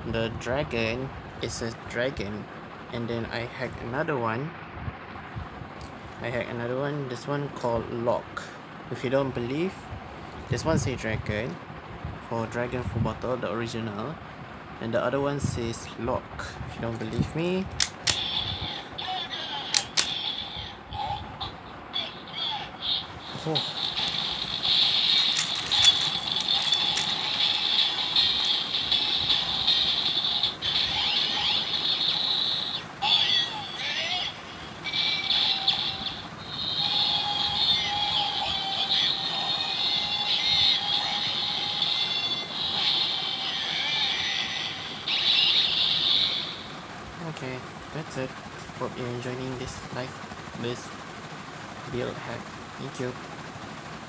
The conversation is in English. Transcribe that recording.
the dragon is a dragon, and then I hacked another one. This one called Lock. If you don't believe, this one say dragon for dragon Fullbottle, the original, and the other one says Lock. If you don't believe me, oh. Okay, that's it. Hope you're enjoying this build hack. Thank you.